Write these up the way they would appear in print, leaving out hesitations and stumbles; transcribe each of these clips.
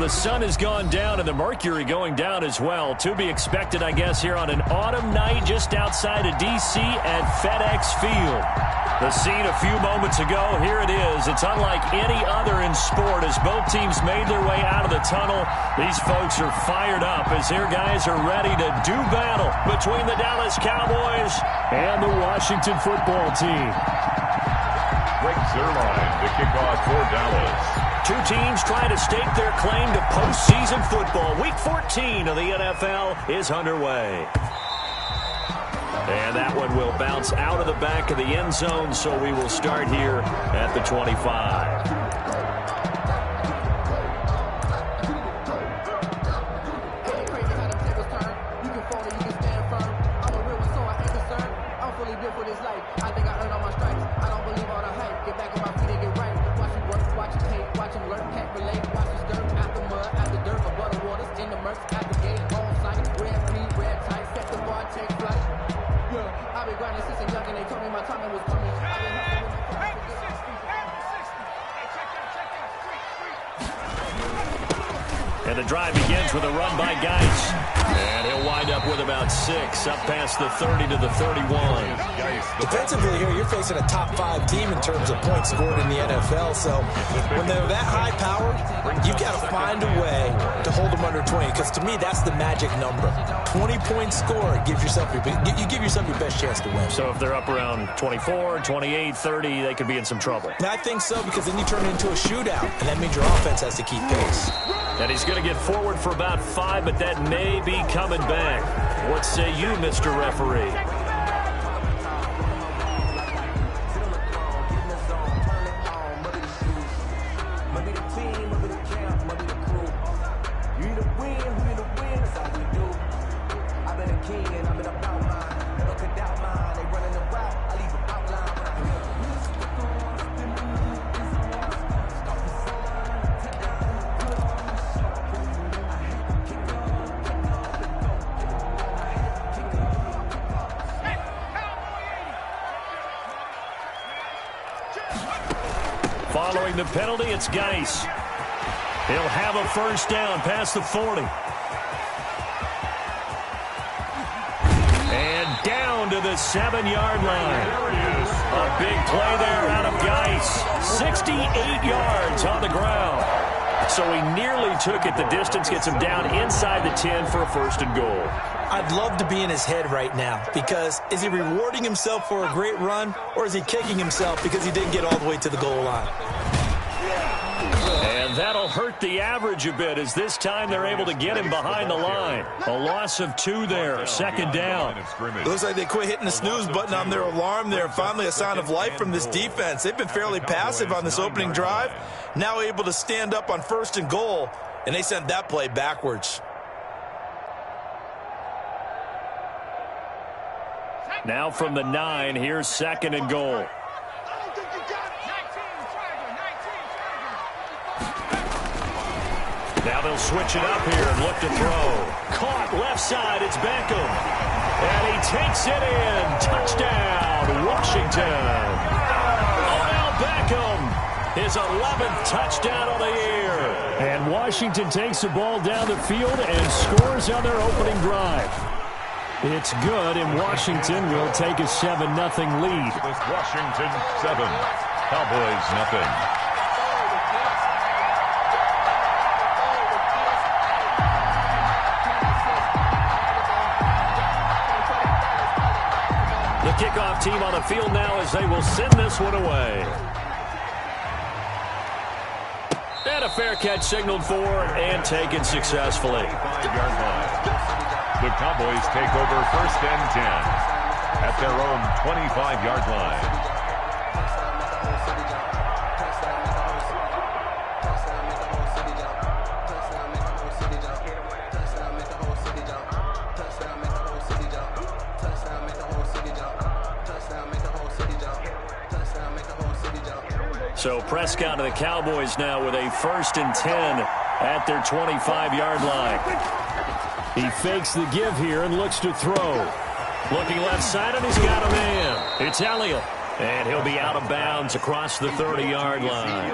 the sun has gone down and the mercury going down as well. To be expected, I guess, here on an autumn night just outside of D.C. at FedEx Field. The scene a few moments ago, here it is. It's unlike any other in sport as both teams made their way out of the tunnel. These folks are fired up as their guys are ready to do battle between the Dallas Cowboys and the Washington football team. Greg Zuerlein, the kickoff for Dallas. Two teams trying to stake their claim to postseason football. Week 14 of the NFL is underway. And that one will bounce out of the back of the end zone, so we will start here at the 25. And the drive begins with a run by Geis. And he'll wind up with about 6, up past the 30 to the 31. Defensively here, you're facing a top 5 team in terms of points scored in the NFL. So when they're that high powered, you got to find a way to hold them under 20. Because to me, that's the magic number. 20 points scored, you give yourself your best chance to win. So if they're up around 24, 28, 30, they could be in some trouble. I think so, because then you turn it into a shootout, and that means your offense has to keep pace. And he's going to get forward for about 5, but that may be coming back. What say you, Mr. Referee? Following the penalty, it's Geis. He'll have a first down past the 40. And down to the 7-yard line. A big play there out of Geis. 68 yards on the ground. So he nearly took it the distance, gets him down inside the 10 for a first and goal. I'd love to be in his head right now, because is he rewarding himself for a great run, or is he kicking himself because he didn't get all the way to the goal line? And that'll hurt the average a bit, as this time they're able to get him behind the line. A loss of 2 there, second down. It looks like they quit hitting the snooze button on their alarm there. Finally a sign of life from this defense. They've been fairly passive on this opening drive. Now able to stand up on first and goal, and they sent that play backwards. Now from the 9, here's second and goal. Now they'll switch it up here and look to throw. Caught left side, it's Beckham. And he takes it in. Touchdown, Washington. Odell Beckham, his 11th touchdown of the year. And Washington takes the ball down the field and scores on their opening drive. It's good, and Washington will take a 7-0 lead. It's Washington 7, Cowboys 0. The kickoff team on the field now as they will send this one away. And a fair catch signaled for and taken successfully. 5-yard line. The Cowboys take over first and 10 at their own 25-yard line. So Prescott to the Cowboys now with a first and 10 at their 25-yard line. He fakes the give here and looks to throw. Looking left side, and he's got a man. It's Elliott. And he'll be out of bounds across the 30-yard line.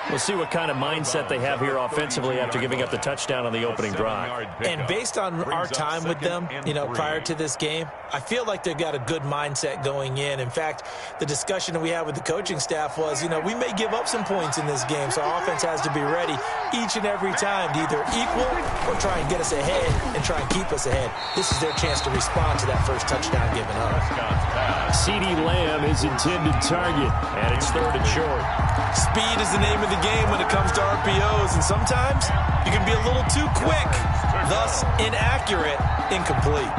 We'll see what kind of mindset they have here offensively after giving up the touchdown on the opening drive. And based on our time with them, prior to this game, I feel like they've got a good mindset going in. In fact, the discussion that we had with the coaching staff was, we may give up some points in this game, so our offense has to be ready each and every time to either equal or try and get us ahead and try and keep us ahead. This is their chance to respond to that first touchdown given up. CeeDee Lamb is intended target, and it's 3rd and short. Speed is the name of the game when it comes to RPOs, and sometimes you can be a little too quick, thus inaccurate, incomplete.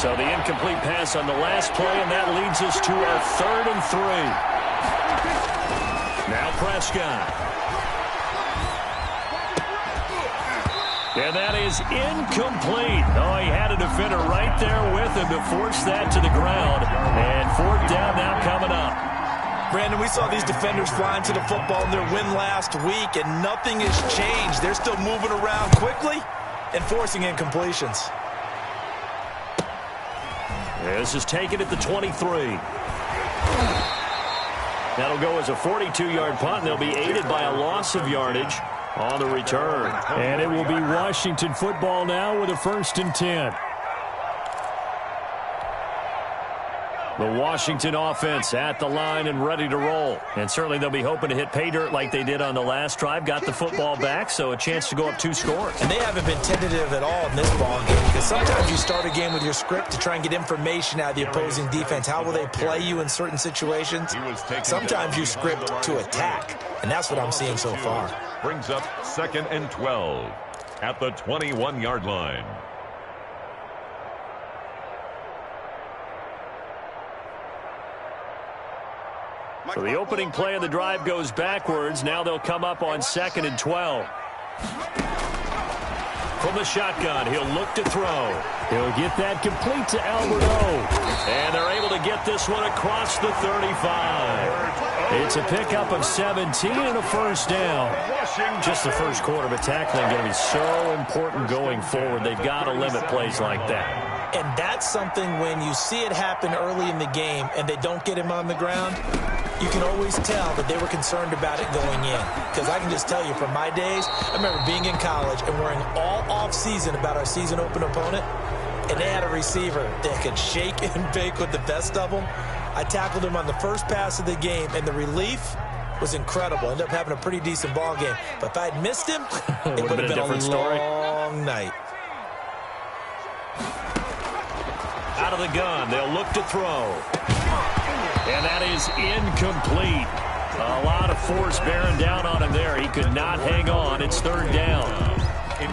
So the incomplete pass on the last play, and that leads us to our 3rd and 3. Now Prescott. And that is incomplete. Oh, he had a defender right there with him to force that to the ground. And 4th down now coming up. Brandon, we saw these defenders flying to the football in their win last week, and nothing has changed. They're still moving around quickly and forcing incompletions. This is taken at the 23. That'll go as a 42-yard punt, and they'll be aided by a loss of yardage on the return. And it will be Washington football now with a 1st and 10. The Washington offense at the line and ready to roll. And certainly they'll be hoping to hit pay dirt like they did on the last drive. Got the football back, so a chance to go up 2 scores. And they haven't been tentative at all in this ball game, because sometimes you start a game with your script to try and get information out of the opposing defense. How will they play you in certain situations? Sometimes you script to attack, and that's what I'm seeing so far. Brings up 2nd and 12 at the 21-yard line. So the opening play of the drive goes backwards. Now they'll come up on 2nd and 12. From the shotgun, he'll look to throw. He'll get that complete to Alberto. And they're able to get this one across the 35. It's a pickup of 17 and a 1st down. Just the first quarter, but tackling going to be so important going forward. They've got to limit plays like that. And that's something when you see it happen early in the game and they don't get him on the ground, you can always tell that they were concerned about it going in. Because I can just tell you from my days, I remember being in college and worrying all off-season about our season open opponent, and they had a receiver that could shake and bake with the best of them. I tackled him on the first pass of the game, and the relief was incredible. Ended up having a pretty decent ball game. But if I had missed him, it would have been a long night. Out of the gun, they'll look to throw. And that is incomplete. A lot of force bearing down on him there. He could not hang on. It's 3rd down.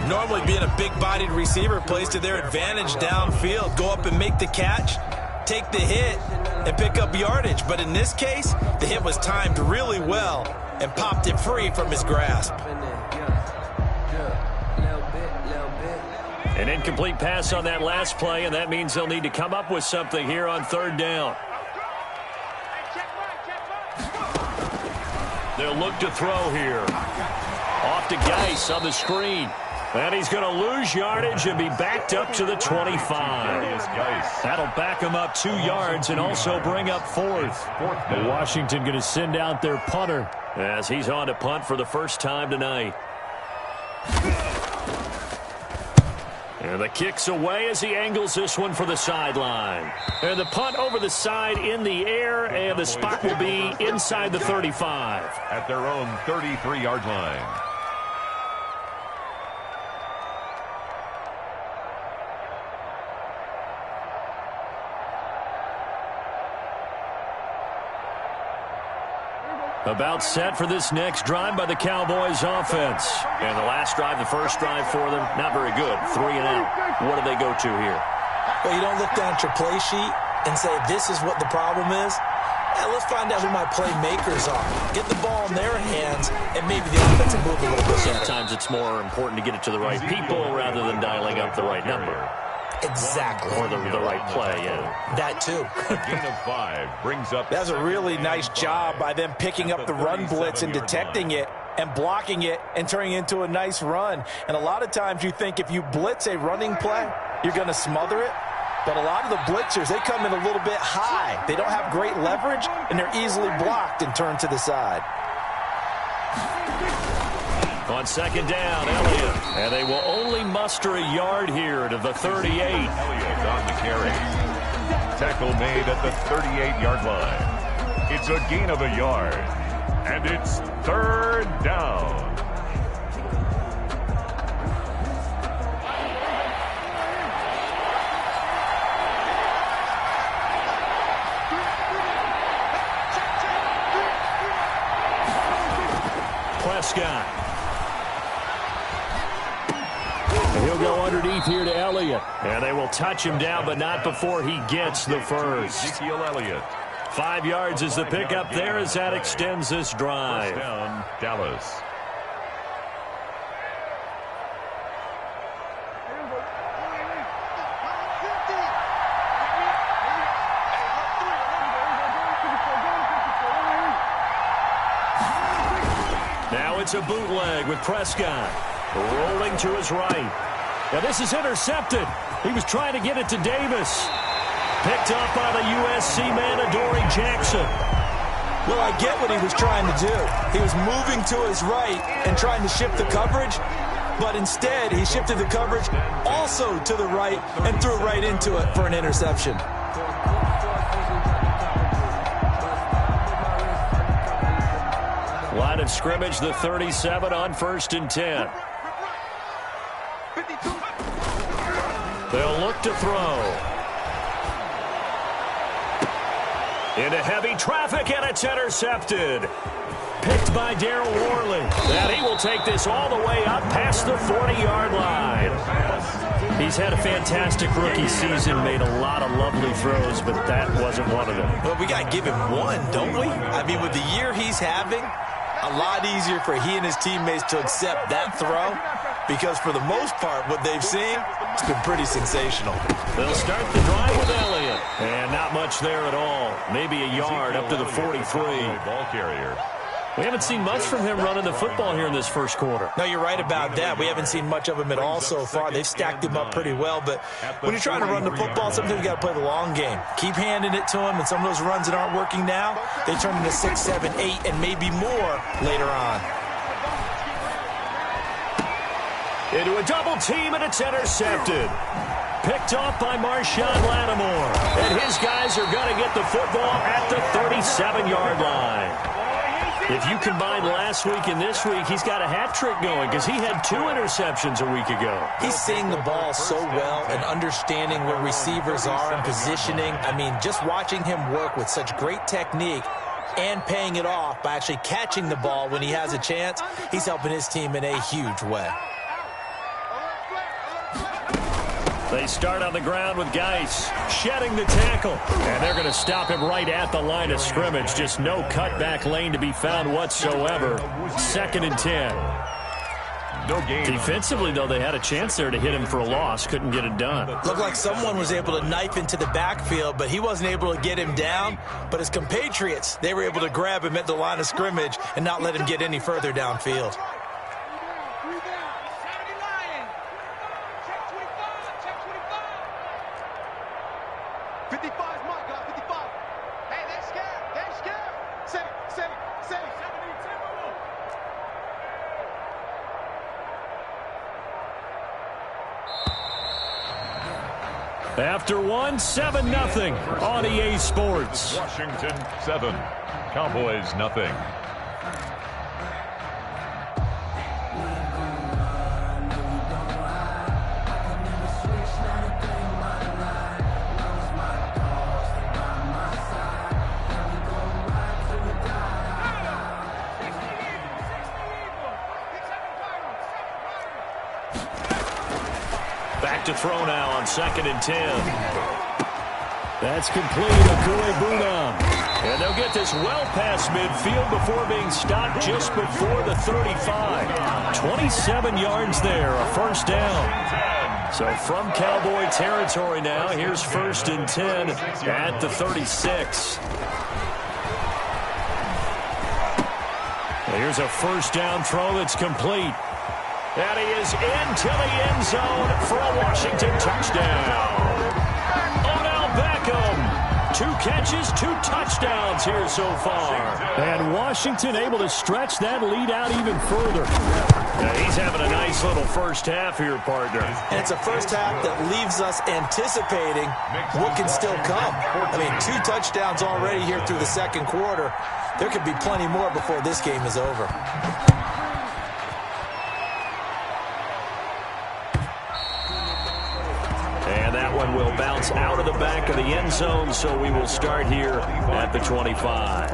Normally being a big-bodied receiver plays to their advantage downfield. Go up and make the catch, take the hit, and pick up yardage. But in this case, the hit was timed really well and popped it free from his grasp. An incomplete pass on that last play, and that means they'll need to come up with something here on 3rd down. They'll look to throw here. Off to Geis on the screen. And he's going to lose yardage and be backed up to the 25. That'll back him up 2 yards and also bring up 4th. Washington going to send out their punter as he's on to punt for the first time tonight. And the kick's away as he angles this one for the sideline. And the punt over the side in the air, and the spot will be inside the 35. At their own 33-yard line. About set for this next drive by the Cowboys offense. And the last drive, the first drive for them, not very good. 3 and out. What do they go to here? Well, you don't look down at your play sheet and say, this is what the problem is. And let's find out who my playmakers are. Get the ball in their hands, and maybe the offense will move a little bit better. Sometimes it's more important to get it to the right people rather than dialing up the right number. Exactly. Or the right play, yeah. That too. Gain of 5 brings up. That was a really nice job by them picking up the run blitz and detecting it and blocking it and turning it into a nice run. And a lot of times you think if you blitz a running play, you're going to smother it. But a lot of the blitzers, they come in a little bit high. They don't have great leverage, and they're easily blocked and turned to the side. On second down, Elliott. And they will only muster a yard here to the 38. Elliott on the carry. Tackle made at the 38-yard line. It's a gain of a yard. And it's third down. Prescott. He'll go underneath here to Elliott. And they will touch him down, but not before he gets the first. Ezekiel Elliott. 5 yards is the pickup there as that extends this drive. First down, Dallas. Now it's a bootleg with Prescott. Rolling to his right. Now this is intercepted. He was trying to get it to Davis. Picked up by the USC man, Adoree Jackson. Well, I get what he was trying to do. He was moving to his right and trying to shift the coverage, but instead he shifted the coverage also to the right and threw right into it for an interception. Line of scrimmage, the 37 on 1st and 10. They'll look to throw. Into heavy traffic, and it's intercepted. Picked by Darryl Worley. And he will take this all the way up past the 40-yard line. He's had a fantastic rookie season, made a lot of lovely throws, but that wasn't one of them. Well, we got to give him one, don't we? I mean, with the year he's having, a lot easier for he and his teammates to accept that throw, because for the most part, what they've seen, it's been pretty sensational. They'll start the drive with Elliott. And not much there at all. Maybe a yard up to the 43. Ball carrier. We haven't seen much from him running the football here in this first quarter. No, you're right about that. We haven't seen much of him at all so far. They've stacked him up pretty well, but when you're trying to run the football, sometimes you got to play the long game. Keep handing it to him, and some of those runs that aren't working now, they turn into 6, 7, 8, and maybe more later on. Into a double team, and it's intercepted. Picked off by Marshawn Lattimore. And his guys are going to get the football at the 37-yard line. If you combine last week and this week, he's got a hat trick going because he had 2 interceptions a week ago. He's seeing the ball so well and understanding where receivers are and positioning. I mean, just watching him work with such great technique and paying it off by actually catching the ball when he has a chance, he's helping his team in a huge way. They start on the ground with Geis shedding the tackle. And they're going to stop him right at the line of scrimmage. Just no cutback lane to be found whatsoever. 2nd and 10. No gain. Defensively, though, they had a chance there to hit him for a loss. Couldn't get it done. Looked like someone was able to knife into the backfield, but he wasn't able to get him down. But his compatriots, they were able to grab him at the line of scrimmage and not let him get any further downfield. After 1, 7-0 on EA Sports. Washington 7, Cowboys nothing. Back to throw now on 2nd and 10. That's complete. Akue-Buna. And they'll get this well past midfield before being stopped just before the 35. 27 yards there, a first down. So from Cowboy territory now, here's 1st and 10 at the 36. Here's a first down throw that's complete. And he is into the end zone for a Washington touchdown. 2 catches, 2 touchdowns here so far. And Washington able to stretch that lead out even further. Yeah, he's having a nice little first half here, partner. And it's a first half that leaves us anticipating what can still come. I mean, 2 touchdowns already here through the second quarter. There could be plenty more before this game is over. And that one will bounce out of the back of the end zone, so we will start here at the 25.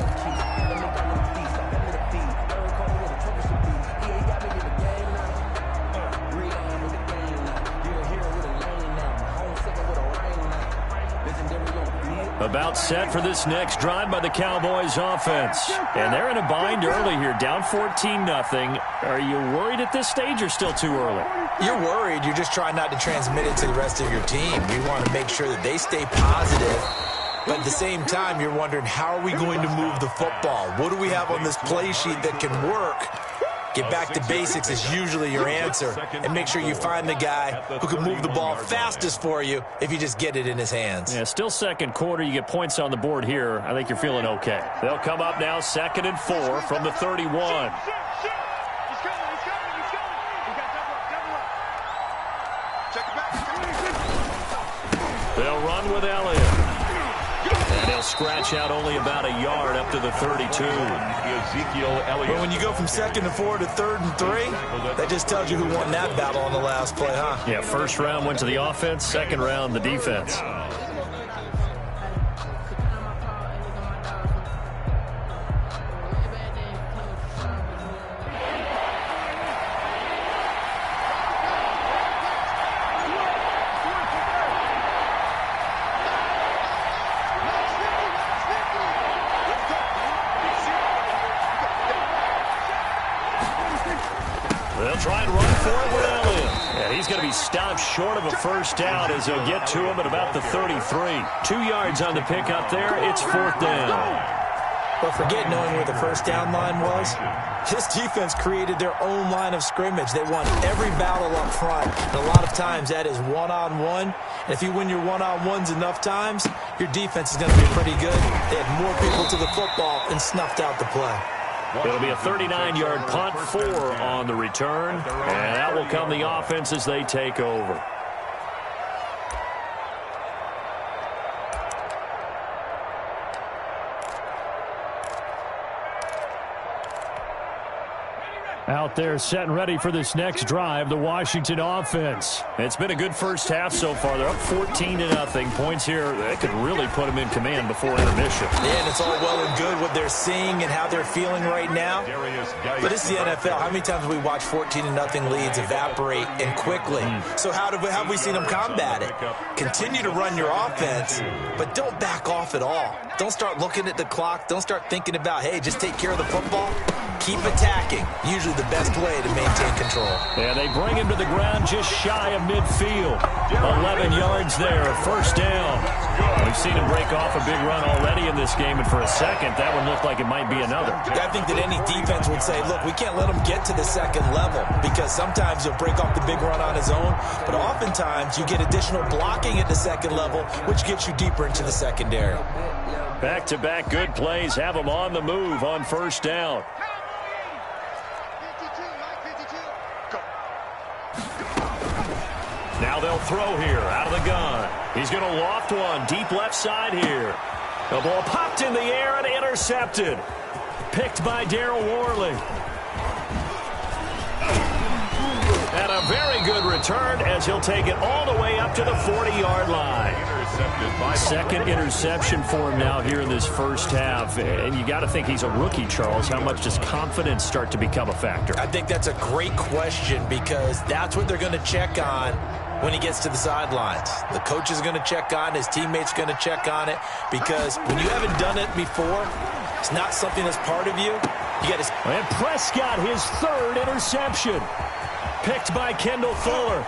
About set for this next drive by the Cowboys offense. And they're in a bind early here, down 14-0. Are you worried at this stage or still too early? You're worried. You're just trying not to transmit it to the rest of your team. You want to make sure that they stay positive. But at the same time, you're wondering, how are we going to move the football? What do we have on this play sheet that can work? Get back to basics is usually your answer. And make sure you find the guy who can move the ball fastest for you if you just get it in his hands. Yeah, still second quarter. You get points on the board here. I think you're feeling okay. They'll come up now 2nd and 4 from the 31. They'll run with Elliott. And he'll scratch out only about a yard up to the 32. But when you go from 2nd and 4 to 3rd and 3, that just tells you who won that battle on the last play, huh? Yeah, first round went to the offense, second round the defense. They'll try and run for it with Elliott. And he's going to be stopped short of a first down as they'll get to him at about the 33. 2 yards on the pickup there. It's 4th down. But forget knowing where the first down line was. This defense created their own line of scrimmage. They won every battle up front. And a lot of times that is one-on-one. And if you win your one-on-ones enough times, your defense is going to be pretty good. They had more people to the football and snuffed out the play. It'll be a 39-yard punt, 4 on the return. And that will come the offense as they take over. Out there set and ready for this next drive, the Washington offense. It's been a good first half so far. They're up 14-0. Points here, that could really put them in command before intermission. Yeah, and it's all well and good what they're seeing and how they're feeling right now. But it's the NFL. How many times have we watched 14-0 leads evaporate and quickly? So how have we seen them combat it? Continue to run your offense, but don't back off at all. Don't start looking at the clock. Don't start thinking about, hey, just take care of the football. Keep attacking. Usually the best way to maintain control. Yeah, they bring him to the ground just shy of midfield. 11 yards there, first down. We've seen him break off a big run already in this game, and for a second, that one looked like it might be another. I think that any defense would say, look, we can't let him get to the second level, because sometimes he'll break off the big run on his own, but oftentimes you get additional blocking at the second level, which gets you deeper into the secondary. Back-to-back good plays have him on the move on first down. Now they'll throw here out of the gun. He's going to loft one deep left side here. The ball popped in the air and intercepted. Picked by Darryl Worley. And a very good return as he'll take it all the way up to the 40-yard line. Second interception for him now here in this first half. And you got to think he's a rookie, Charles. How much does confidence start to become a factor? I think that's a great question, because that's what they're going to check on when he gets to the sidelines. The coach is going to check on, his teammates going to check on it, because when you haven't done it before, it's not something that's part of you. You got to. And Prescott, his 3rd interception. Picked by Kendall Fuller.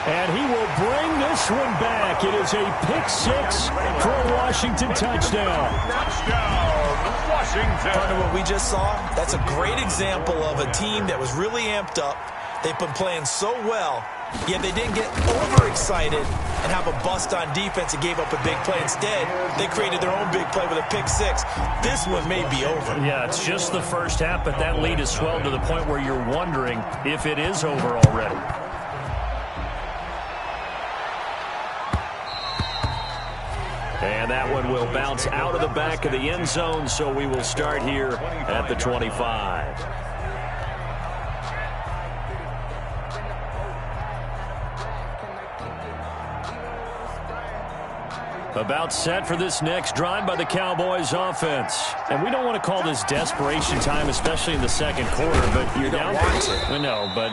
And he will bring this one back. It is a pick-6 for a Washington touchdown. Touchdown, Washington. Part of what we just saw, that's a great example of a team that was really amped up. They've been playing so well, Yet they didn't get overexcited and have a bust on defense and gave up a big play. Instead, they created their own big play with a pick six. This one may be over. Yeah, it's just the first half, but that lead has swelled to the point where you're wondering if it is over already. And that one will bounce out of the back of the end zone, so we will start here at the 25. About set for this next drive by the Cowboys offense. And we don't want to call this desperation time, especially in the second quarter, but you're down. No, but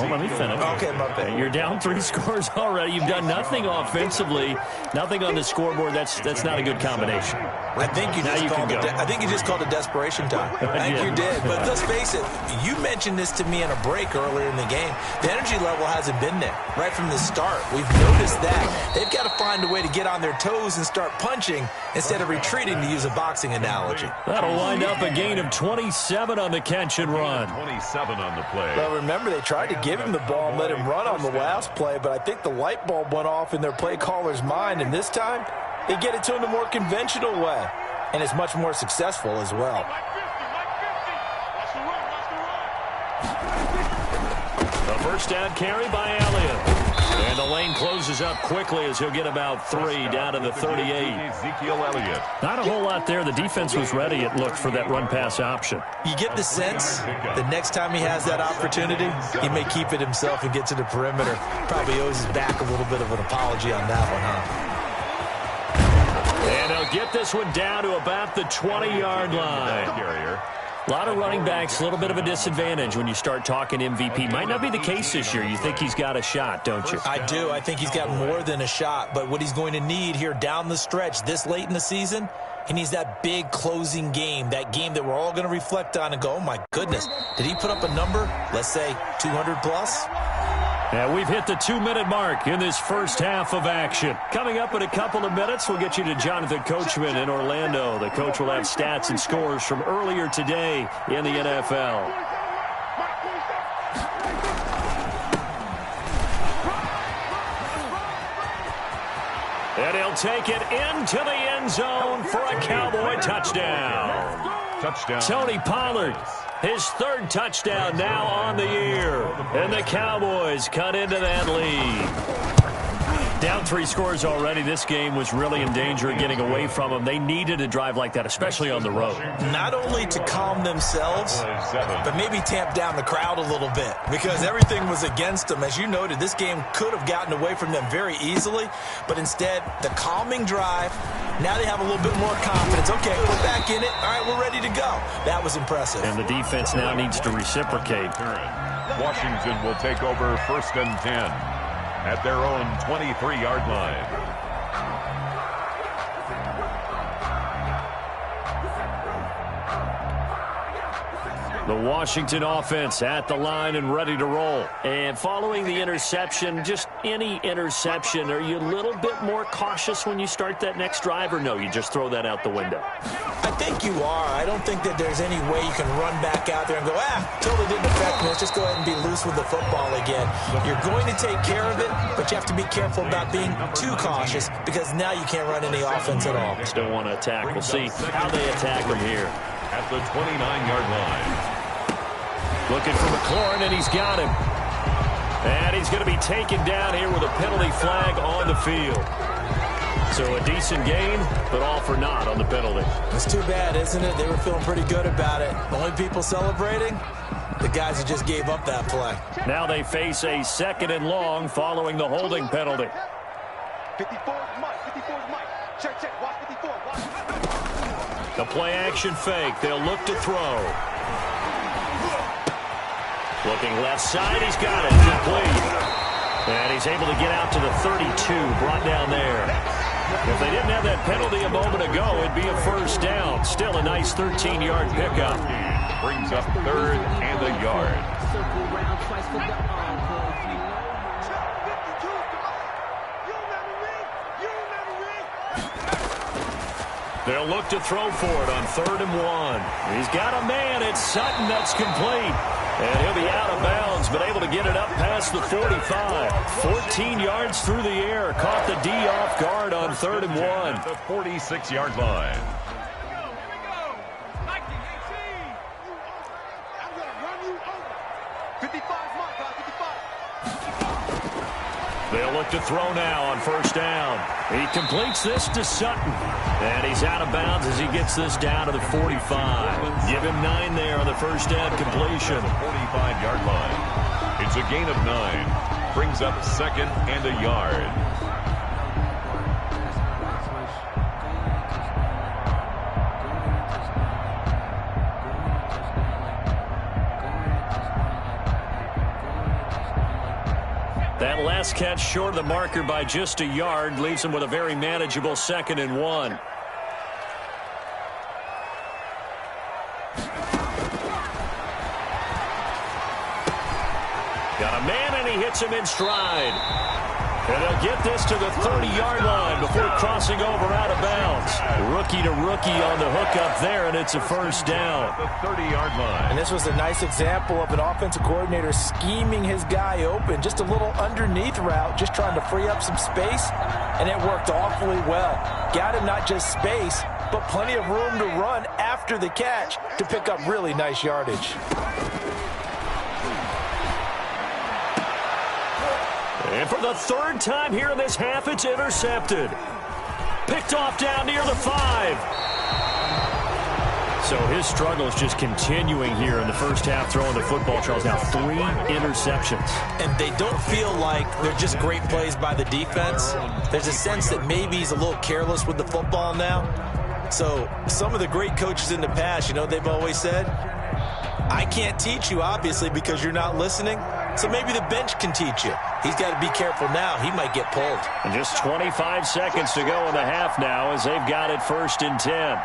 let me finish. Okay, my bad. You're down 3 scores already. You've done nothing offensively, nothing on the scoreboard. That's not a good combination. I think you just called it desperation time. I think you did. But let's face it, you mentioned this to me in a break earlier in the game. The energy level hasn't been there right from the start. We've noticed that. They've got to find a way to get on their toes and start punching instead of retreating, to use a boxing analogy. That'll wind up a gain of 27 on the catch and run. 27 on the play. Well, remember, they tried to give him the ball and let him run on the last play, but I think the light bulb went off in their play caller's mind, and this time they get it to him the more conventional way, and it's much more successful as well. A first down carry by Elliott. And the lane closes up quickly as he'll get about 3 down to the 38. Ezekiel Elliott. Not a whole lot there. The defense was ready, it looked, for that run-pass option. You get the sense the next time he has that opportunity, he may keep it himself and get to the perimeter. Probably owes his back a little bit of an apology on that one, huh? And he'll get this one down to about the 20-yard line. A lot of running backs, a little bit of a disadvantage when you start talking MVP. Might not be the case this year. You think he's got a shot, don't you? I do. I think he's got more than a shot. But what he's going to need here down the stretch this late in the season, he needs that big closing game, that game that we're all going to reflect on and go, oh, my goodness, did he put up a number, let's say 200 plus? And we've hit the 2-minute mark in this first half of action. Coming up in a couple of minutes, we'll get you to Jonathan Coachman in Orlando. The coach will have stats and scores from earlier today in the NFL. And he'll take it into the end zone for a Cowboy touchdown. Touchdown. Tony Pollard. His 3rd touchdown now on the year. And the Cowboys cut into that lead. Down 3 scores already. This game was really in danger of getting away from them. They needed a drive like that, especially on the road. Not only to calm themselves, but maybe tamp down the crowd a little bit, because everything was against them. As you noted, this game could have gotten away from them very easily, but instead, the calming drive, now they have a little bit more confidence. Okay, we're back in it. All right, we're ready to go. That was impressive. And the defense now needs to reciprocate. Washington will take over 1st and 10 at their own 23-yard line. The Washington offense at the line and ready to roll. And following the interception, just any interception, are you a little bit more cautious when you start that next drive, or no, you just throw that out the window? I think you are. I don't think that there's any way you can run back out there and go, totally didn't affect me. Let's just go ahead and be loose with the football again. You're going to take care of it, but you have to be careful about being too cautious, because now you can't run any offense at all. Just don't want to attack. We'll see how they attack them here. At the 29-yard line. Looking for McLaurin, and he's got him. And he's going to be taken down here with a penalty flag on the field. So a decent gain, but all for naught on the penalty. It's too bad, isn't it? They were feeling pretty good about it. The only people celebrating, the guys who just gave up that play. Now they face a 2nd and long following the holding penalty. 54 is Mike. 54 is Mike. Check. Watch 54. Watch. The play action fake. They'll look to throw. Looking left side, he's got it, complete. And he's able to get out to the 32, brought down there. If they didn't have that penalty a moment ago, it'd be a first down. Still a nice 13-yard pickup. Brings up 3rd and a yard. They'll look to throw for it on 3rd and 1. He's got a man. It's Sutton. That's complete. And he'll be out of bounds, but able to get it up past the 45. 14 yards through the air. Caught the D off guard on 3rd and 1. At the 46-yard line. They'll look to throw now on 1st down. He completes this to Sutton. And he's out of bounds as he gets this down to the 45. Give him 9 there on the 1st down completion. 45-yard line. It's a gain of 9. Brings up 2nd and a yard. That last catch short of the marker by just a yard leaves him with a very manageable 2nd and 1. Got a man, and he hits him in stride. And they'll get this to the 30-yard line before crossing over out of bounds. Rookie to rookie on the hook up there, and it's a 1st down. The 30-yard line. And this was a nice example of an offensive coordinator scheming his guy open. Just a little underneath route, just trying to free up some space, and it worked awfully well. Got him not just space, but plenty of room to run after the catch to pick up really nice yardage. And for the 3rd time here in this half, it's intercepted. Picked off down near the 5. So his struggle is just continuing here in the first half, throwing the football. Charles, now 3 interceptions. And they don't feel like they're just great plays by the defense. There's a sense that maybe he's a little careless with the football now. So some of the great coaches in the past, you know, they've always said, I can't teach you, obviously, because you're not listening. So maybe the bench can teach you. He's got to be careful now. He might get pulled. And just 25 seconds to go in the half now as they've got it 1st and 10.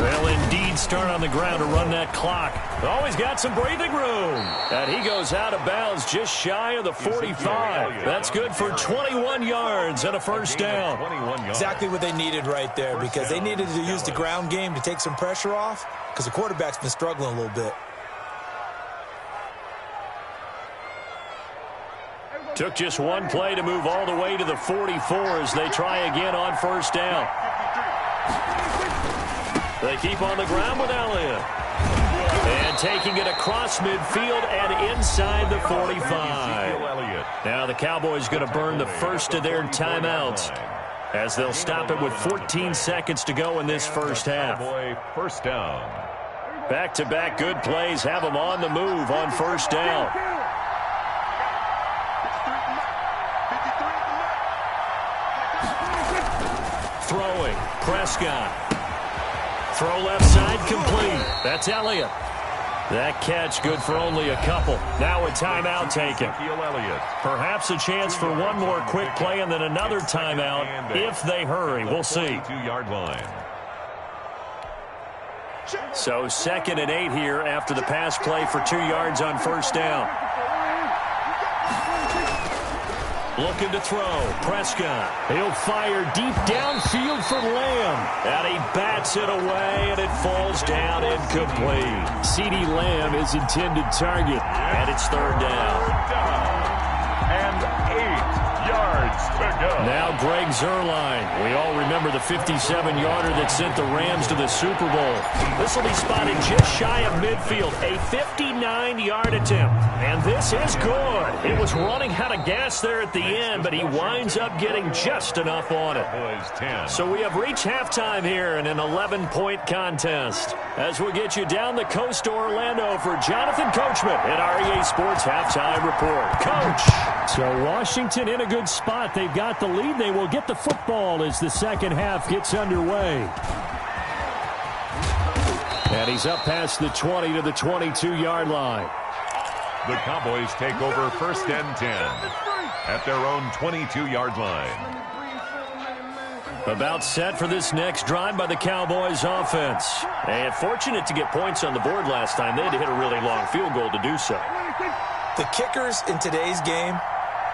They'll indeed start on the ground to run that clock. Always got some breathing room. And he goes out of bounds just shy of the 45. That's good for 21 yards and a 1st down. Exactly what they needed right there, because they needed to use the ground game to take some pressure off, because the quarterback's been struggling a little bit. Took just one play to move all the way to the 44 as they try again on 1st down. They keep on the ground with Elliott. And taking it across midfield and inside the 45. Now the Cowboys going to burn the first of their timeouts as they'll stop it with 14 seconds to go in this first half. 1st down. Back-to-back good plays have them on the move on 1st down. Throwing, Prescott. Throw left side complete. That's Elliott. That catch good for only a couple. Now a timeout taken. Perhaps a chance for one more quick play and then another timeout if they hurry. We'll see. 22-yard line. So 2nd and 8 here after the pass play for 2 yards on 1st down. Looking to throw. Prescott. He'll fire deep downfield for Lamb. And he bats it away, and it falls down incomplete. CeeDee Lamb is intended target. And it's 3rd down. And 8 yards to go. Now Greg Zuerlein. We all remember the 57-yarder that sent the Rams to the Super Bowl. This will be spotted just shy of midfield. A 59-yard attempt. And this is good. It was running out of gas there at the end, but he winds up getting just enough on it. So we have reached halftime here in an 11-point contest. As we get you down the coast to Orlando for Jonathan Coachman at our EA Sports Halftime Report. Coach. So Washington in a good spot. They've got the lead. They will get the football as the second half gets underway. And he's up past the 20 to the 22-yard line. The Cowboys take over 1st and 10 at their own 22-yard line. About set for this next drive by the Cowboys offense. And fortunate to get points on the board last time. They had to hit a really long field goal to do so. The kickers in today's game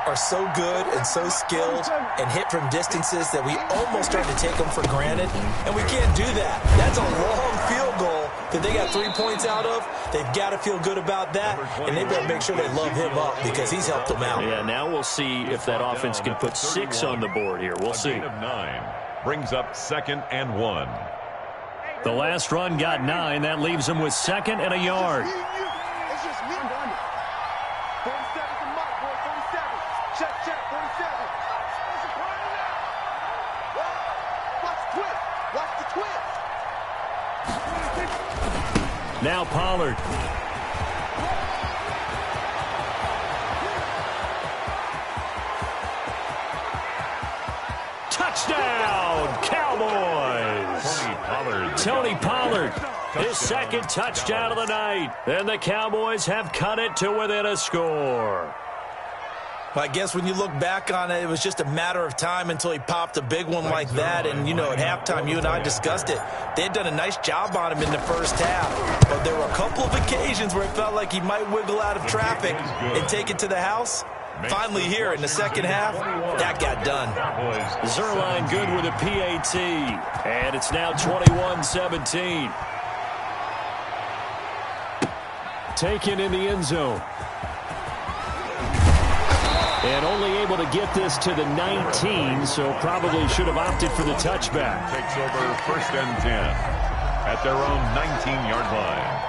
are so good and so skilled and hit from distances that we almost start to take them for granted. And we can't do that. That's a long field goal that they got 3 points out of, they've got to feel good about that, and they better make sure they love him up because he's helped them out. Yeah, now we'll see if that offense can put 6 on the board here. We'll see. A gain of 9 brings up 2nd and 1. The last run got 9. That leaves them with 2nd and a yard. It's just me. 47 to Mike, boy, 47. Check, 47. Watch the twist. Watch the twist. Now Pollard. Touchdown, Cowboys! Tony Pollard, his 2nd touchdown of the night. And the Cowboys have cut it to within a score. Well, I guess when you look back on it, it was just a matter of time until he popped a big one like that. And, you know, at halftime, you and I discussed it. They had done a nice job on him in the first half. But there were a couple of occasions where it felt like he might wiggle out of traffic and take it to the house. Finally here in the second half, that got done. Zerline good with a PAT. And it's now 21-17. Taken in the end zone. And only able to get this to the 19, so probably should have opted for the touchback. Takes over 1st and 10 at their own 19-yard line.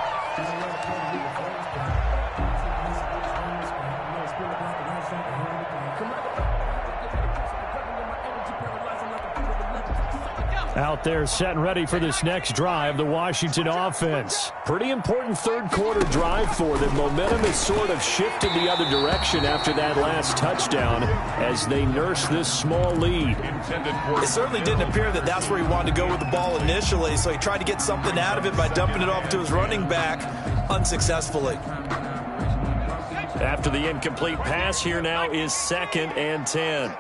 Out there set and ready for this next drive, the Washington offense. Pretty important third-quarter drive for them. Momentum has sort of shifted the other direction after that last touchdown as they nurse this small lead. It certainly didn't appear that that's where he wanted to go with the ball initially, so he tried to get something out of it by dumping it off to his running back unsuccessfully. After the incomplete pass, here now is 2nd and 10.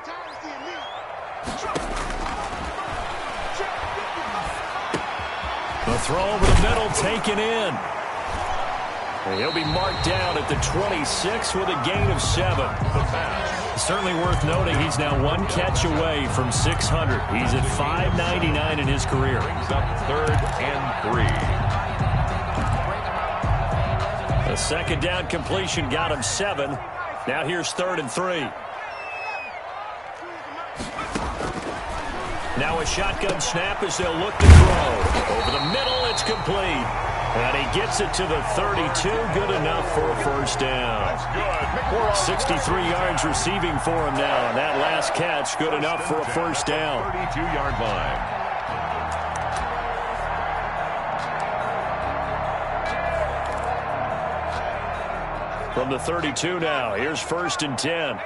The throw over the middle taken in. And he'll be marked down at the 26 with a gain of 7. Certainly worth noting he's now 1 catch away from 600. He's at 599 in his career. Brings up 3rd and 3. A 2nd down completion got him 7. Now here's 3rd and 3. Now a shotgun snap as they'll look to throw. Over the middle, it's complete. And he gets it to the 32. Good enough for a 1st down. 63 yards receiving for him now. And that last catch, good enough for a 1st down. 32-yard line. From the 32 now, here's 1st and 10.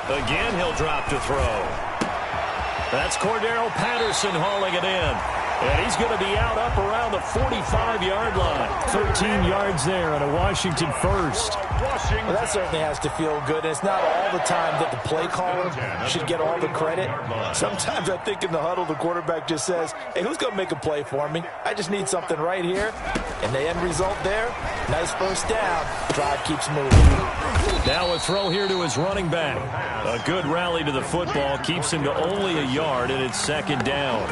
Again, he'll drop to throw. That's Cordero Patterson hauling it in. And he's going to be out up around the 45-yard line. 13 yards there and a Washington 1st. Well, that certainly has to feel good. It's not all the time that the play caller should get all the credit. Sometimes I think in the huddle, the quarterback just says, hey, who's going to make a play for me? I just need something right here. And the end result there, nice 1st down. Drive keeps moving. Now a throw here to his running back. A good rally to the football keeps him to only a yard, and it's 2nd down.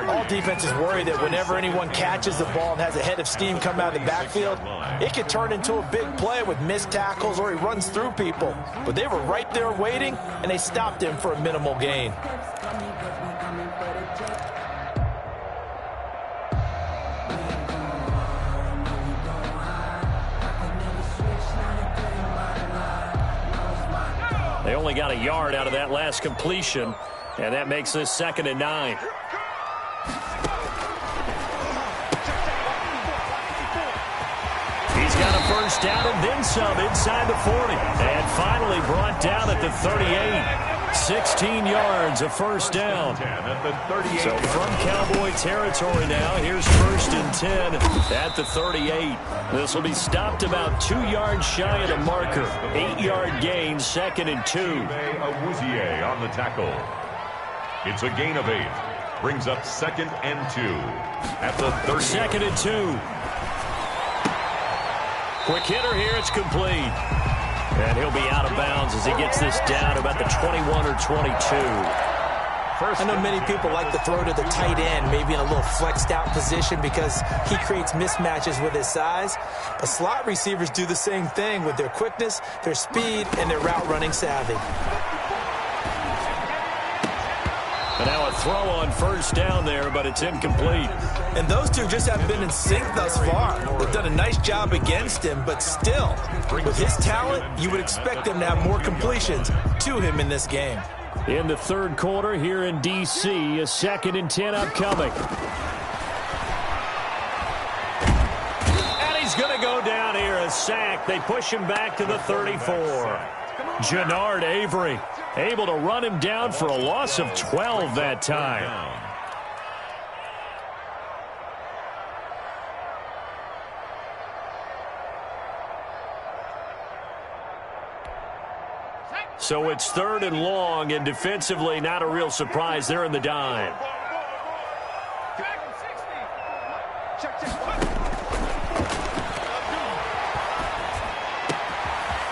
All defenses worry that whenever anyone catches the ball and has a head of steam come out of the backfield, it could turn into a big play with missed tackles or he runs through people. But they were right there waiting, and they stopped him for a minimal gain. They only got a yard out of that last completion, and that makes this 2nd and 9. He's got a 1st down and then some inside the 40. And finally brought down at the 38. 16 yards, a 1st down. So from Cowboy territory now, here's 1st and 10 at the 38. This will be stopped about 2 yards shy of the marker. 8-yard gain, 2nd and 2. Awuzie on the tackle. It's a gain of 8. Brings up 2nd and 2 at the 30. 2nd and 2. Quick hitter here, it's complete. And he'll be out of bounds as he gets this down about the 21 or 22. I know many people like to throw to the tight end, maybe in a little flexed out position because he creates mismatches with his size. But slot receivers do the same thing with their quickness, their speed, and their route running savvy. And now a throw on first down there, but it's incomplete. And those two just haven't been in sync thus far. They've done a nice job against him, but still, with his talent, you would expect them to have more completions to him in this game. In the third quarter here in D.C., a 2nd and 10 upcoming. And he's going to go down here, a sack. They push him back to the 34. Jannard Avery able to run him down for a loss of 12 that time. So it's 3rd and long, and defensively not a real surprise. They're in the dime.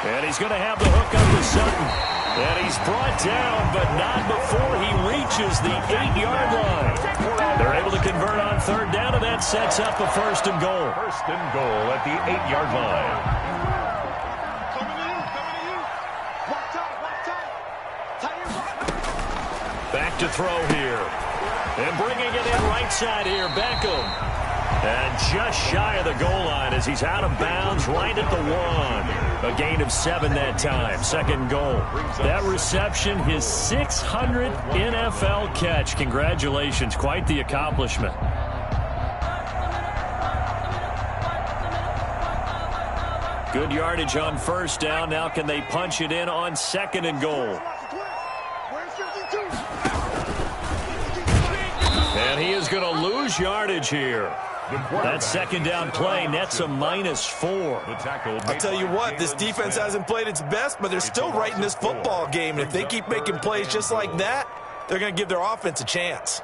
And he's going to have the hook up to Sutton. And he's brought down, but not before he reaches the 8-yard line. They're able to convert on 3rd down, and that sets up a 1st and goal. 1st and goal at the 8-yard line. Back to throw here. And bringing it in right side here, Beckham. And just shy of the goal line as he's out of bounds right at the 1. A gain of 7 that time. 2nd goal. That reception, his 600th NFL catch. Congratulations. Quite the accomplishment. Good yardage on 1st down. Now can they punch it in on 2nd and goal? And he is going to lose yardage here. That 2nd down play nets a -4. I'll tell you what, this defense hasn't played its best, but they're still right in this football game. And if they keep making plays just like that, they're going to give their offense a chance.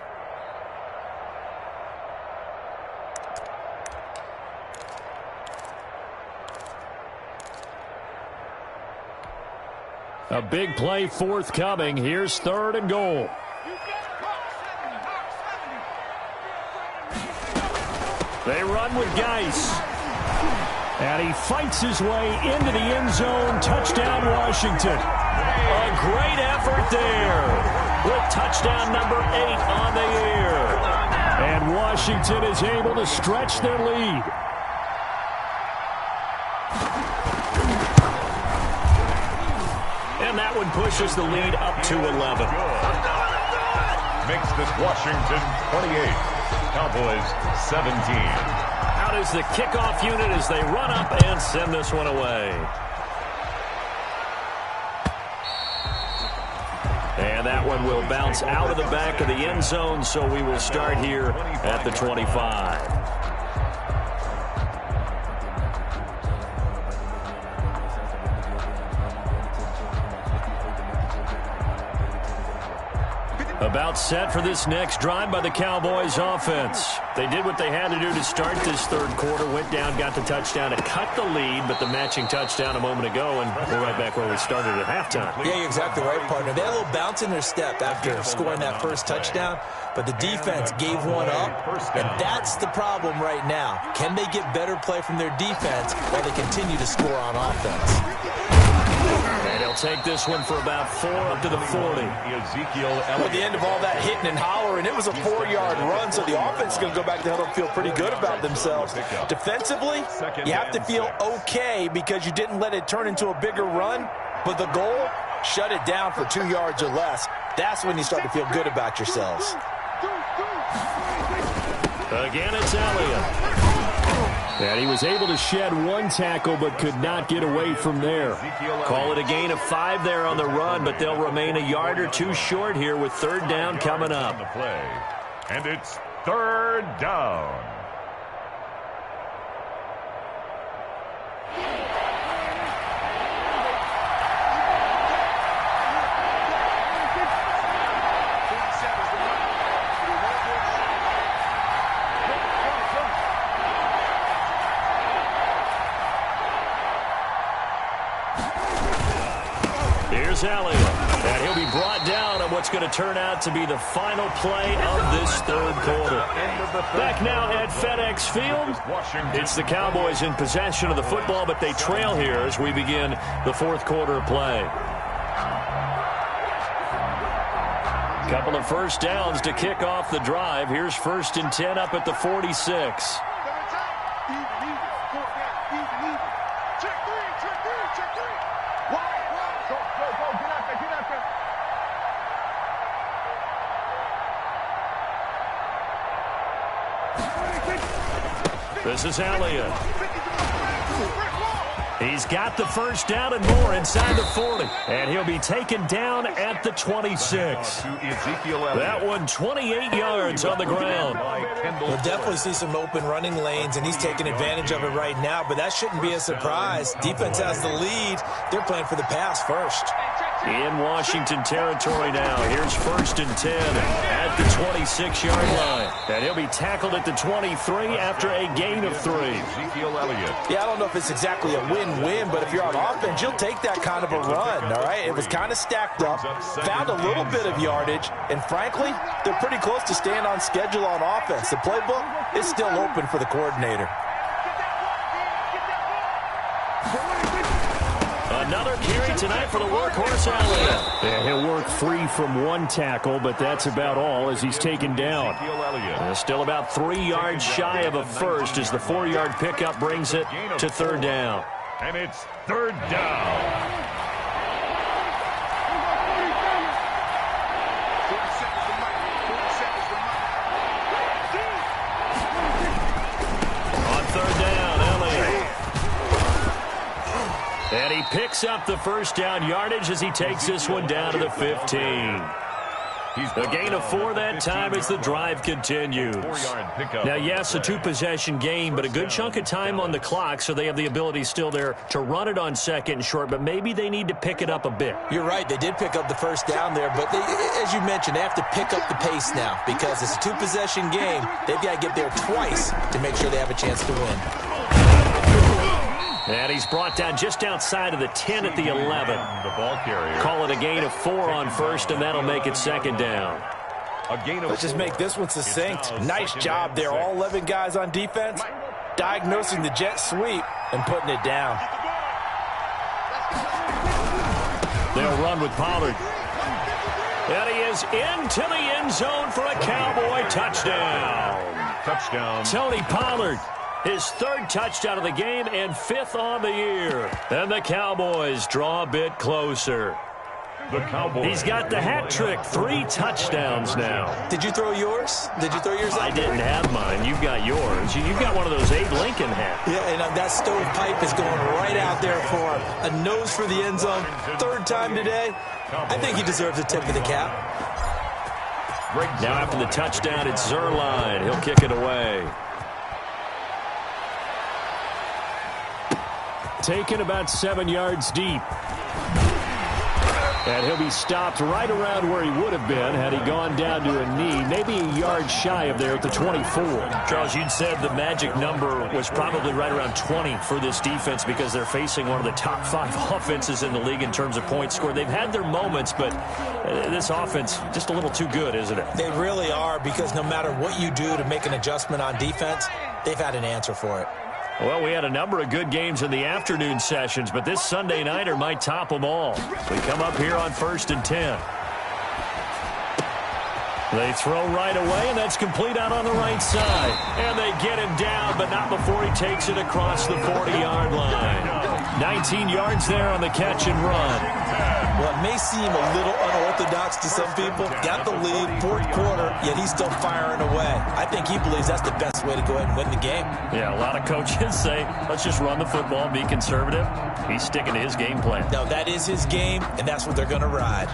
A big play forthcoming. Here's 3rd and goal. They run with Geis. And he fights his way into the end zone. Touchdown, Washington. A great effort there with touchdown number 8 on the year. And Washington is able to stretch their lead. And that one pushes the lead up to 11. Makes this Washington 28. Cowboys 17. Out is the kickoff unit as they run up and send this one away. And that one will bounce out of the back of the end zone, so we will start here at the 25. About set for this next drive by the Cowboys offense. They did what they had to do to start this 3rd quarter. Went down, got the touchdown to cut the lead, but the matching touchdown a moment ago, and we're right back where we started at halftime. Yeah, you're exactly right, partner. They had a little bounce in their step after scoring that first touchdown, but the defense gave one up, and that's the problem right now. Can they get better play from their defense while they continue to score on offense? And he'll take this one for about 4 up to the 40. At the end of all that hitting and hollering, it was a 4-yard run, so the offense is going to go back to huddle and feel pretty good about themselves. Defensively, you have to feel okay because you didn't let it turn into a bigger run, but the goal, shut it down for 2 yards or less. That's when you start to feel good about yourselves. Again, it's Elliott. And he was able to shed 1 tackle but could not get away from there. Call it a gain of 5 there on the run, but they'll remain a yard or 2 short here with 3rd down coming up. And it's 3rd down. Here's Elliott, and he'll be brought down at what what's going to turn out to be the final play of this third quarter. Back now at FedEx Field. It's the Cowboys in possession of the football, but they trail here as we begin the fourth quarter of play. Couple of first downs to kick off the drive. Here's 1st and 10 up at the 46. This is Elliott. He's got the first down and more inside the 40. And he'll be taken down at the 26. That one 28 yards on the ground. We'll definitely see some open running lanes, and he's taking advantage of it right now, but that shouldn't be a surprise. Defense has the lead. They're playing for the pass first. In Washington territory now. Here's 1st and 10 at the 26-yard line. And he'll be tackled at the 23 after a gain of 3. Yeah, I don't know if it's exactly a win-win, but if you're on offense, you'll take that kind of a run, all right? It was kind of stacked up, found a little bit of yardage, and frankly, they're pretty close to staying on schedule on offense. The playbook is still open for the coordinator. Another carry tonight for the workhorse Elliott. Yeah, he'll work free from one tackle, but that's about all as he's taken down. Still about 3 yards shy of a first as the 4-yard pickup brings it to 3rd down. And it's 3rd down. And he picks up the first down yardage as he takes this one down to the 15. A gain of 4 that time as the drive continues. Now, yes, a 2-possession game, but a good chunk of time on the clock, so they have the ability still there to run it on 2nd and short, but maybe they need to pick it up a bit. You're right. They did pick up the first down there, but as you mentioned, they have to pick up the pace now because it's a 2-possession game. They've got to get there twice to make sure they have a chance to win. And he's brought down just outside of the 10 at the 11. The ball carrier. Call it a gain of 4 on first, and that'll make it 2nd down. Let's just make this one succinct. Nice job there. All 11 guys on defense, diagnosing the jet sweep and putting it down. They'll run with Pollard. And he is into the end zone for a Cowboy touchdown. Touchdown. Tony Pollard. His 3rd touchdown of the game and 5th on the year. And the Cowboys draw a bit closer. The Cowboys. He's got the hat trick. 3 touchdowns now. Did you throw yours? Did you throw yours out? I didn't have mine. You've got yours. You've got one of those Abe Lincoln hats. Yeah, and that stovepipe is going right out there for a nose for the end zone. 3rd time today. I think he deserves a tip of the cap. Now after the touchdown, it's Zerline. He'll kick it away. Taken about 7 yards deep. And he'll be stopped right around where he would have been had he gone down to a knee, maybe a yard shy of there at the 24. Charles, you'd said the magic number was probably right around 20 for this defense because they're facing one of the top 5 offenses in the league in terms of points scored. They've had their moments, but this offense just a little too good, isn't it? They really are, because no matter what you do to make an adjustment on defense, they've had an answer for it. Well, we had a number of good games in the afternoon sessions, but this Sunday nighter might top them all. We come up here on 1st and 10. They throw right away, and that's complete out on the right side. And they get him down, but not before he takes it across the 40-yard line. 19 yards there on the catch and run. Well, it may seem a little unorthodox to some people. Got the lead, 4th quarter, yet he's still firing away. I think he believes that's the best way to go ahead and win the game. Yeah, a lot of coaches say, let's just run the football and be conservative. He's sticking to his game plan. No, that is his game, and that's what they're going to ride.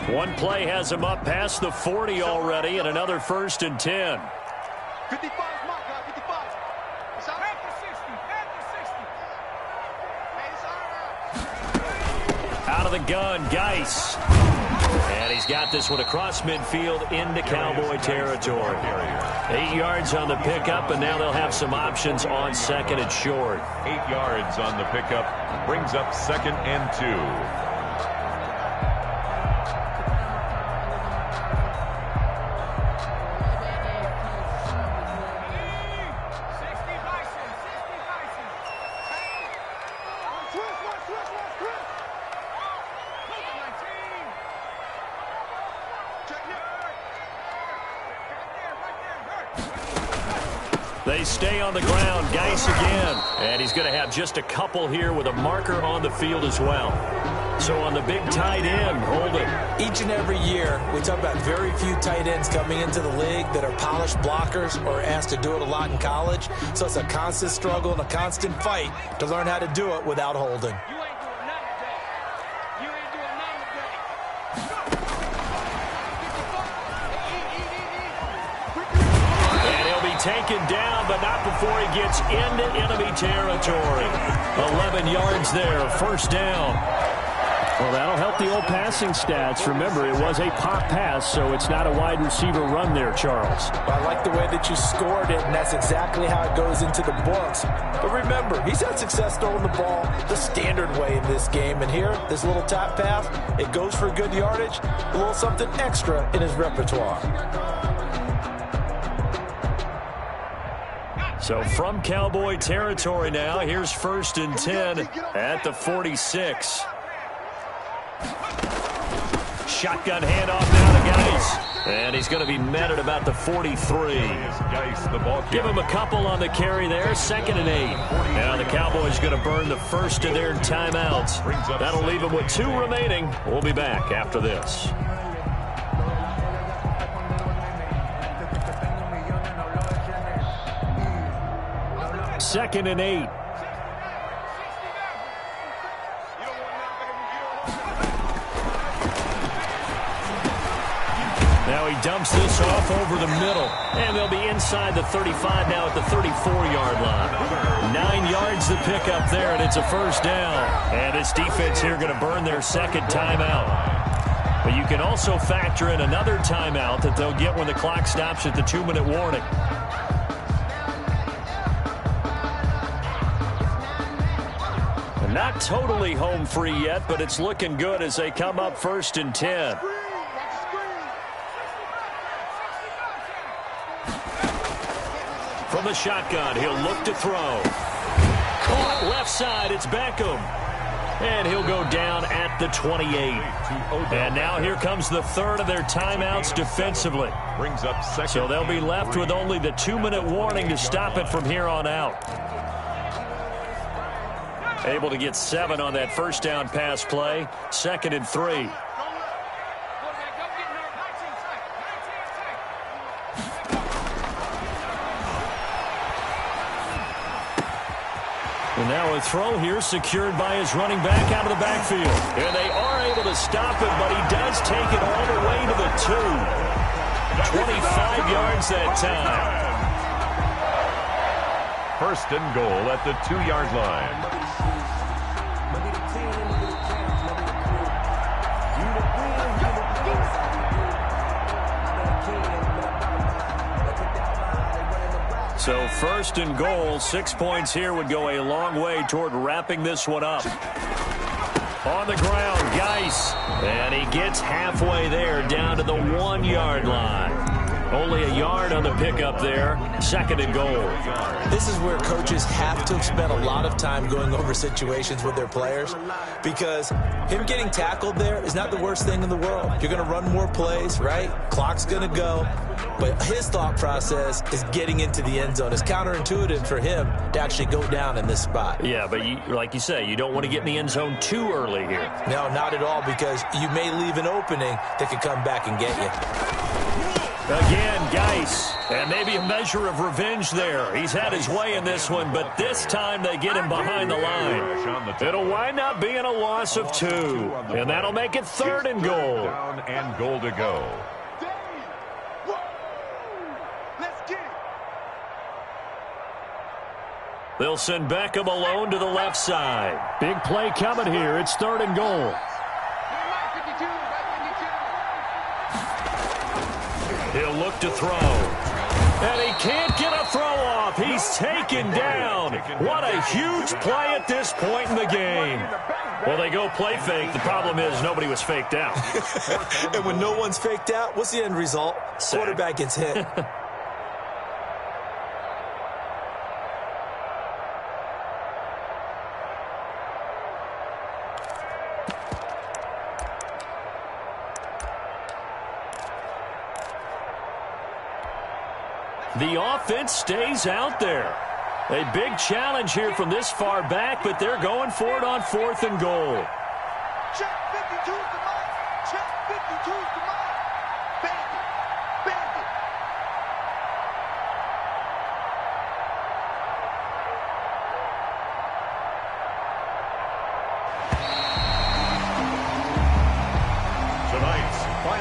One play has him up past the 40 already, and another 1st and 10. 55, mark, 55. It's out. Out of the gun, Geis. And he's got this one across midfield into Cowboy territory. 8 yards on the pickup, and now they'll have some options on second and short. 8 yards on the pickup brings up 2nd and 2. They stay on the ground. Geis again. And he's going to have just a couple here with a marker on the field as well. So on the big tight end, Holden. Each and every year, we talk about very few tight ends coming into the league that are polished blockers or asked to do it a lot in college. So it's a constant struggle and a constant fight to learn how to do it without Holden. Taken down, but not before he gets into enemy territory. 11 yards there, first down. Well, that'll help the old passing stats. Remember, it was a pop pass, so it's not a wide receiver run there, Charles. Well, I like the way that you scored it, and that's exactly how it goes into the books. But remember, he's had success throwing the ball the standard way in this game. And here, this little tap pass, it goes for good yardage, a little something extra in his repertoire. So from Cowboy territory now, here's 1st and 10 at the 46. Shotgun handoff now to Geis. And he's going to be met at about the 43. Give him a couple on the carry there, 2nd and 8. Now the Cowboys going to burn the first of their timeouts. That'll leave them with 2 remaining. We'll be back after this. 2nd and 8. Now he dumps this off over the middle. And they'll be inside the 35 now at the 34-yard line. 9 yards to pick up there, and it's a first down. And this defense here going to burn their 2nd timeout. But you can also factor in another timeout that they'll get when the clock stops at the 2-minute warning. Not totally home free yet, but it's looking good as they come up 1st and 10. From the shotgun, he'll look to throw. Caught left side, it's Beckham. And he'll go down at the 28. And now here comes the 3rd of their timeouts defensively. Brings up 2nd. So they'll be left with only the 2-minute warning to stop it from here on out. Able to get 7 on that first down pass play. 2nd and 3. And now a throw here secured by his running back out of the backfield. And they are able to stop it, but he does take it all the way to the 2. 25 yards that time. 1st and goal at the 2-yard line. So 1st and goal, 6 points here would go a long way toward wrapping this one up. On the ground, Geis. And he gets halfway there down to the 1-yard line. Only a yard on the pickup there. 2nd and goal. This is where coaches have to spend a lot of time going over situations with their players, because him getting tackled there is not the worst thing in the world. You're going to run more plays, right? Clock's going to go. But his thought process is getting into the end zone. It's counterintuitive for him to actually go down in this spot. Yeah, but like you say, you don't want to get in the end zone too early here. No, not at all, because you may leave an opening that could come back and get you. Again, Geis. And maybe a measure of revenge there. He's had his way in this one, but this time they get him behind the line. It'll wind up being a loss of 2. And that'll make it 3rd and goal. Down and goal to go. They'll send Beckham alone to the left side. Big play coming here. It's 3rd and goal. He'll look to throw. And he can't get a throw off. He's taken down. What a huge play at this point in the game. Well, they go play fake. The problem is nobody was faked out. And when no one's faked out, what's the end result? Quarterback gets hit. The offense stays out there. A big challenge here from this far back, but they're going for it on 4th and goal. Check 52's the mic. Check 52's the mic. Bandit. Bandit.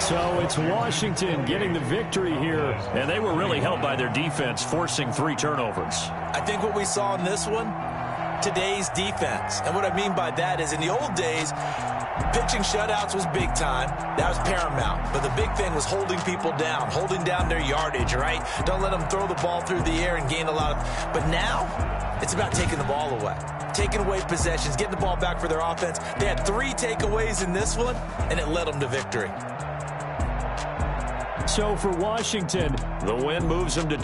So it's Washington getting the victory here. And they were really helped by their defense, forcing 3 turnovers. I think what we saw in this one, today's defense. And what I mean by that is in the old days, pitching shutouts was big time. That was paramount. But the big thing was holding people down, holding down their yardage, right? Don't let them throw the ball through the air and gain a lot of... But now, it's about taking the ball away. Taking away possessions, getting the ball back for their offense. They had 3 takeaways in this one, and it led them to victory. So for Washington, the win moves them to